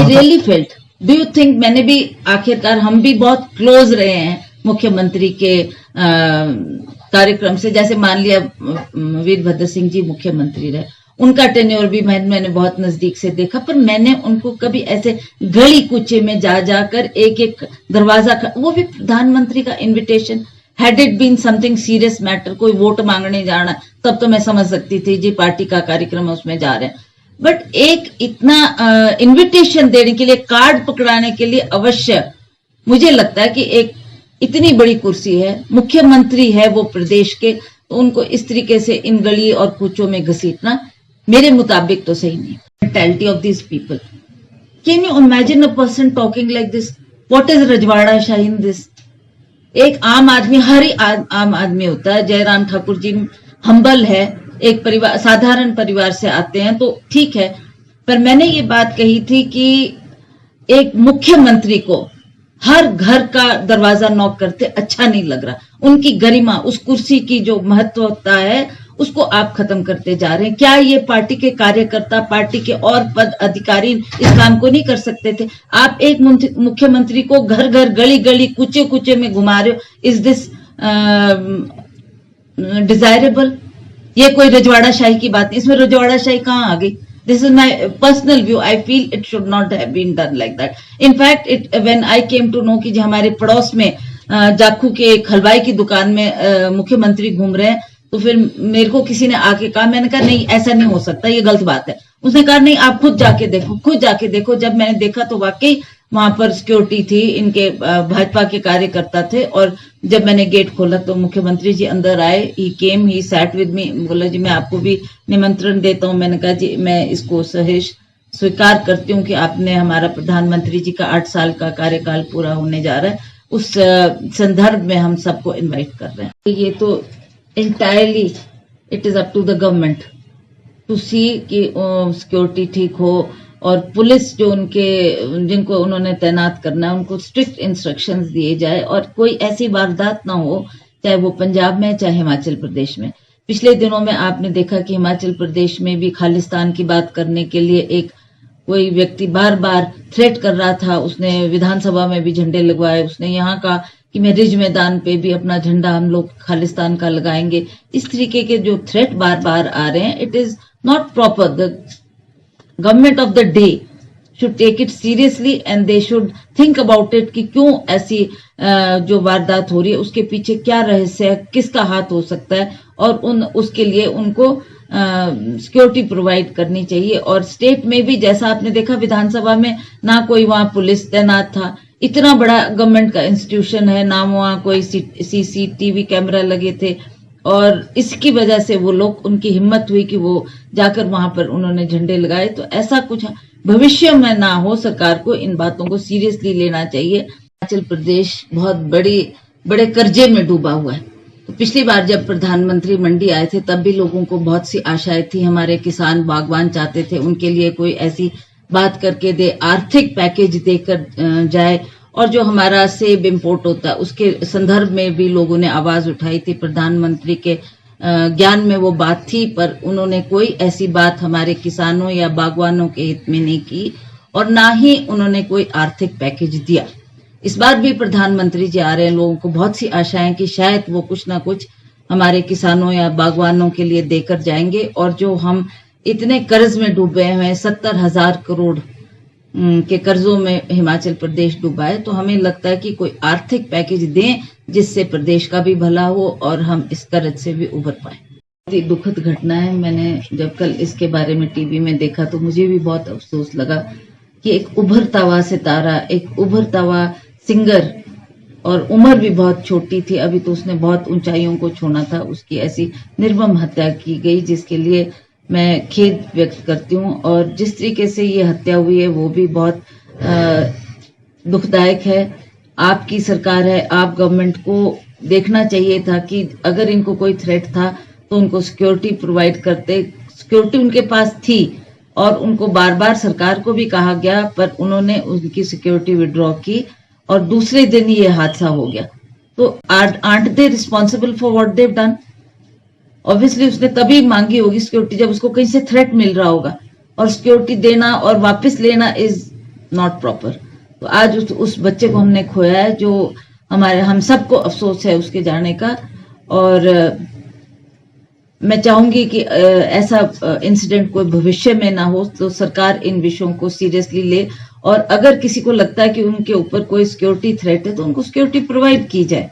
Really felt, do you think, मैंने भी आखिरकार हम भी बहुत क्लोज रहे हैं मुख्यमंत्री के कार्यक्रम से, जैसे मान लिया वीरभद्र सिंह जी मुख्यमंत्री रहे, उनका टेन्योर भी मैंने बहुत नजदीक से देखा, पर मैंने उनको कभी ऐसे गली कूचे में जा जाकर एक एक दरवाजा, वो भी प्रधानमंत्री का invitation, had it been something serious matter, कोई वोट मांगने जाना, तब तो मैं समझ सकती थी जी पार्टी का कार्यक्रम है उसमें जा रहे हैं, बट एक इतना इन्विटेशन देने के लिए, कार्ड पकड़ाने के लिए अवश्य, मुझे लगता है कि एक इतनी बड़ी कुर्सी है, मुख्यमंत्री है वो प्रदेश के, तो उनको इस तरीके से इन गली और कूचों में घसीटना मेरे मुताबिक तो सही नहीं। Mentality of this people, can you imagine a person talking like this? What is रजवाड़ा शाही इन दिस? एक आम आदमी, हर ही आम आदमी होता है, जयराम ठाकुर जी हम्बल है, एक परिवार, साधारण परिवार से आते हैं तो ठीक है, पर मैंने ये बात कही थी कि एक मुख्यमंत्री को हर घर का दरवाजा नॉक करते अच्छा नहीं लग रहा, उनकी गरिमा, उस कुर्सी की जो महत्वता है उसको आप खत्म करते जा रहे हैं। क्या ये पार्टी के कार्यकर्ता, पार्टी के और पद अधिकारी इस काम को नहीं कर सकते थे? आप एक मुख्यमंत्री को घर घर, गली गली, कूचे कूचे में घुमा रहे हो, इज दिस डिजायरेबल? ये कोई रजवाड़ा शाही की बात नहीं, इसमें रजवाड़ा शाही कहाँ आ गई? This is my personal view. I feel it should not have been done like that. In fact, when I came to know कि जो हमारे पड़ोस में जाखू के एक हलवाई की दुकान में मुख्यमंत्री घूम रहे हैं, तो फिर मेरे को किसी ने आके कहा, मैंने कहा नहीं ऐसा नहीं हो सकता, ये गलत बात है। उसने कहा नहीं आप खुद जाके देखो, खुद जाके देखो। जब मैंने देखा तो वाकई वहां पर सिक्योरिटी थी, इनके भाजपा के कार्यकर्ता थे, और जब मैंने गेट खोला तो मुख्यमंत्री जी अंदर आए, ही केम, ही सैट विद मी, बोला जी मैं आपको भी निमंत्रण देता हूं। मैंने कहा जी मैं इसको सहेज स्वीकार करती हूँ कि आपने, हमारा प्रधानमंत्री जी का 8 साल का कार्यकाल पूरा होने जा रहा है, उस संदर्भ में हम सबको इन्वाइट कर रहे हैं। ये तो entirely it is up to the government to see कि सिक्योरिटी ठीक हो, और पुलिस जो जिनको उन्होंने तैनात करना है उनको स्ट्रिक्ट इंस्ट्रक्शंस दिए जाए, और कोई ऐसी वारदात ना हो, चाहे वो पंजाब में चाहे हिमाचल प्रदेश में। पिछले दिनों में आपने देखा कि हिमाचल प्रदेश में भी खालिस्तान की बात करने के लिए एक कोई व्यक्ति बार बार थ्रेट कर रहा था, उसने विधानसभा में भी झंडे लगवाए, उसने यहाँ कहा कि मैं रिज मैदान पे भी अपना झंडा हम लोग खालिस्तान का लगाएंगे। इस तरीके के जो थ्रेट बार बार आ रहे हैं, it is not proper. The government of the day should take it seriously and they should think about it कि क्यों ऐसी जो वारदात हो रही है उसके पीछे क्या रहस्य है, किसका हाथ हो सकता है, और उसके लिए उनको सिक्योरिटी प्रोवाइड करनी चाहिए। और स्टेट में भी जैसा आपने देखा, विधानसभा में ना कोई वहां पुलिस तैनात था, इतना बड़ा गवर्नमेंट का इंस्टीट्यूशन है, ना वहां कोई सीसीटीवी कैमरा लगे थे, और इसकी वजह से वो लोग, उनकी हिम्मत हुई कि वो जाकर वहां पर उन्होंने झंडे लगाए। तो ऐसा कुछ भविष्य में ना हो, सरकार को इन बातों को सीरियसली लेना चाहिए। हिमाचल प्रदेश बहुत बड़े कर्जे में डूबा हुआ है। तो पिछली बार जब प्रधानमंत्री मंडी आए थे तब भी लोगों को बहुत सी आशाएं थी, हमारे किसान बागवान चाहते थे उनके लिए कोई ऐसी बात करके दे, आर्थिक पैकेज देकर जाए, और जो हमारा सेब इंपोर्ट होता है उसके संदर्भ में भी लोगों ने आवाज उठाई थी। प्रधानमंत्री के ज्ञान में वो बात थी, पर उन्होंने कोई ऐसी बात हमारे किसानों या बागवानों के हित में नहीं की, और ना ही उन्होंने कोई आर्थिक पैकेज दिया। इस बार भी प्रधानमंत्री जी आ रहे हैं, लोगों को बहुत सी आशाएं कि शायद वो कुछ ना कुछ हमारे किसानों या बागवानों के लिए देकर जाएंगे। और जो हम इतने कर्ज में डूबे हैं, 70,000 करोड़ के कर्जों में हिमाचल प्रदेश डूबा है, तो हमें लगता है कि कोई आर्थिक पैकेज दें जिससे प्रदेश का भी भला हो और हम इस कर्ज से भी उबर पाए। बहुत ही दुखद घटना है। मैंने जब कल इसके बारे में टीवी में देखा तो मुझे भी बहुत अफसोस लगा कि एक उभरता हुआ सितारा, एक उभरता हुआ सिंगर, और उम्र भी बहुत छोटी थी, अभी तो उसने बहुत ऊंचाइयों को छूना था, उसकी ऐसी निर्मम हत्या की गई, जिसके लिए मैं खेद व्यक्त करती हूँ। और जिस तरीके से ये हत्या हुई है वो भी बहुत दुखदायक है। आपकी सरकार है, आप गवर्नमेंट को देखना चाहिए था कि अगर इनको कोई थ्रेट था तो उनको सिक्योरिटी प्रोवाइड करते। सिक्योरिटी उनके पास थी और उनको बार बार सरकार को भी कहा गया, पर उन्होंने उनकी सिक्योरिटी विड्रॉ की और दूसरे दिन ही ये हादसा हो गया। तो art they responsible for what they've done? Obviously उसने तभी मांगी होगी सिक्योरिटी जब उसको कहीं से थ्रेट मिल रहा होगा, और सिक्योरिटी देना और वापस लेना इज नॉट प्रॉपर। तो आज उस बच्चे को हमने खोया है, जो हम सबको अफसोस है उसके जाने का। और मैं चाहूंगी कि ऐसा इंसिडेंट कोई भविष्य में ना हो, तो सरकार इन विषयों को सीरियसली ले, और अगर किसी को लगता है कि उनके ऊपर कोई सिक्योरिटी थ्रेट है तो उनको सिक्योरिटी प्रोवाइड की जाए।